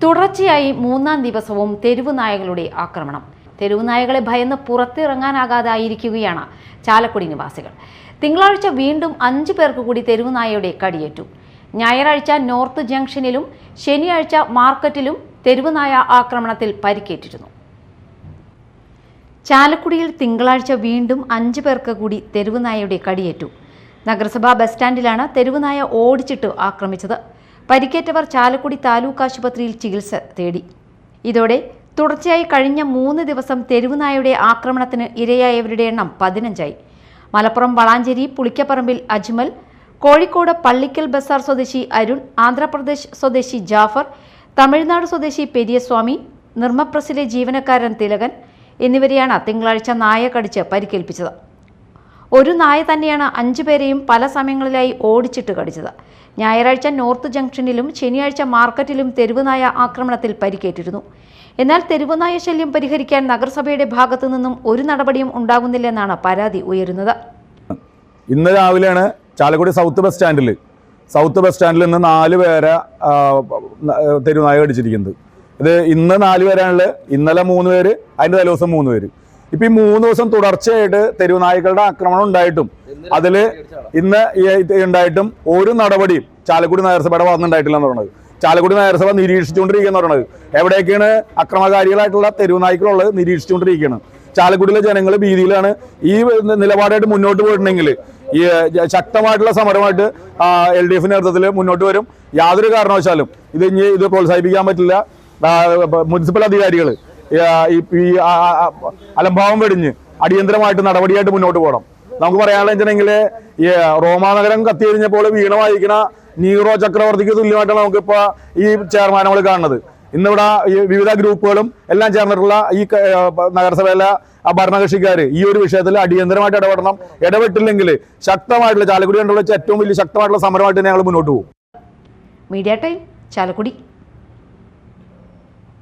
തുടർച്ചയായി മൂന്നാം ദിവസവും തെരുവ് നായകളുടെ ആക്രമണം. തെരുവ് നായകളെ ഭയന്ന് പുറത്തിറങ്ങാനാകാതായിരിക്കുകയാണ് ചാലക്കുടി നിവാസികൾ. തിങ്കളാഴ്ച വീണ്ടും 5 പേർക്ക് കൂടി തെരുവ് നായയുടെ കടിയേറ്റു. ഞായറാഴ്ച നോർത്ത് ജംഗ്ഷനിലും ശനിയാഴ്ച മാർക്കറ്റിലും തെരുവ് നായ ആക്രമണത്തിൽ പരിക്കേറ്റിരുന്നു. ചാലക്കുടിയിൽ തിങ്കളാഴ്ച വീണ്ടും 5 പേർക്ക് കൂടി തെരുവ് നായയുടെ കടിയേറ്റു. നഗരസഭാ ബസ് സ്റ്റാൻഡിലാണ് തെരുവ് നായ ഓടിച്ചിട്ട് ആക്രമിച്ചത്. പരിക്കേറ്റവർ ചാലക്കുടി താലൂക്ക് ആശുപത്രിയിൽ ചികിത്സ തേടി. ഇതോടെ തുടർച്ചയായി കഴിഞ്ഞ 3 ദിവസം തെരുവ് നായയുടെ ആക്രമണത്തിന് ഇരയായവരുടെ എണ്ണം 15ആയി. മലപ്പുറം വളാഞ്ചേരി പുളിക്കപ്പറമ്പിൽ അജ്മൽ, കോഴിക്കോട് പള്ളിക്കൽ ബസാർ സ്വദേശി അരുൺ, ആന്ധ്രാപ്രദേശ് സ്വദേശി ജാഫർ, തമിഴ്നാട് സ്വദേശി പെരിയസ്വാമി, നിർമ്മപ്രസിലെ ജീവനക്കാരൻ തിലകൻ എന്നിവരെയാണ് തിങ്കളാഴ്ച നായ കടിച്ച് പരിക്കേൽപ്പിച്ചത്. ഒരു നായ തന്നെയാണ് 5 പേരെയും പല സമയങ്ങളിലായി ഓടിച്ചിട്ട് കടിച്ചത്. ഞായറാഴ്ച നോർത്ത് ജംഗ്ഷനിലും ശനിയാഴ്ച മാർക്കറ്റിലും തെരുവ് നായ ആക്രമണത്തിൽ പരിക്കേറ്റിരുന്നു. എന്നാൽ തെരുവ് നായ ശല്യം പരിഹരിക്കാൻ നഗരസഭയുടെ ഭാഗത്തു നിന്നും ഒരു നടപടിയും ഉണ്ടാകുന്നില്ലെന്നാണ് പരാതി ഉയരുന്നത്. ഇന്ന് രാവിലെയാണ് ചാലക്കുടി സൗത്ത് ബസ് സ്റ്റാൻഡിൽ നിന്ന് 4 പേരെ തെരുവ് നായ കടിച്ചിരിക്കുന്നത്. ഇത് ഇന്ന് 4 പേരാണുള്ളത്. ഇന്നലെ 3 പേര്, അതിൻ്റെ തലേദിവസം 3 പേര്. ഇപ്പം ഈ 3 ദിവസം തുടർച്ചയായിട്ട് തെരുവ് നായ്ക്കളുടെ ആക്രമണം ഉണ്ടായിട്ടും അതിൽ ഇന്ന് ഉണ്ടായിട്ടും ഒരു നടപടിയും ചാലക്കുടി നഗരസഭയുടെ ഭാഗത്തുനിന്നുണ്ടായിട്ടില്ല എന്ന് പറയുന്നത്. ചാലക്കുടി നഗരസഭ നിരീക്ഷിച്ചുകൊണ്ടിരിക്കുകയെന്ന് പറയുന്നത്. എവിടെയൊക്കെയാണ് അക്രമകാരികളായിട്ടുള്ള തെരുവ് നായ്ക്കളുള്ളത് നിരീക്ഷിച്ചുകൊണ്ടിരിക്കുകയാണ്. ചാലക്കുടിയിലെ ജനങ്ങൾ ഭീതിയിലാണ്. ഈ നിലപാടായിട്ട് മുന്നോട്ട് പോയിട്ടുണ്ടെങ്കിൽ ഈ ശക്തമായിട്ടുള്ള സമരമായിട്ട് LDF നേതൃത്വത്തിൽ മുന്നോട്ട് വരും. യാതൊരു കാരണവശാലും ഇത് പ്രോത്സാഹിപ്പിക്കാൻ പറ്റില്ല. മുനിസിപ്പൽ അധികാരികൾ ഈ അലംഭാവം വെടിഞ്ഞ് അടിയന്തരമായിട്ട് നടപടിയായിട്ട് മുന്നോട്ട് പോകണം. നമുക്ക് പറയാനുള്ള വെച്ചിട്ടുണ്ടെങ്കിൽ ഈ റോമാനഗരം കത്തിയെരിഞ്ഞപ്പോൾ വീണ വായിക്കുന്ന നീറോ ചക്രവർത്തിക്ക് തുല്യമായിട്ടാണ് നമുക്കിപ്പോൾ ഈ ചെയർമാൻ നമ്മൾ കാണുന്നത്. ഇന്നിവിടെ ഈ വിവിധ ഗ്രൂപ്പുകളും എല്ലാം ചേർന്നിട്ടുള്ള ഈ നഗരസഭയിലെ ഭരണകക്ഷിക്കാർ ഈ ഒരു വിഷയത്തിൽ അടിയന്തരമായിട്ട് ഇടപെടണം. ഇടപെട്ടില്ലെങ്കിൽ ശക്തമായിട്ടുള്ള ചാലക്കുടി കണ്ടുള്ള ഏറ്റവും വലിയ ശക്തമായിട്ടുള്ള സമരമായിട്ട് ഞങ്ങൾ മുന്നോട്ട് പോകും. Media time, Chalakudy.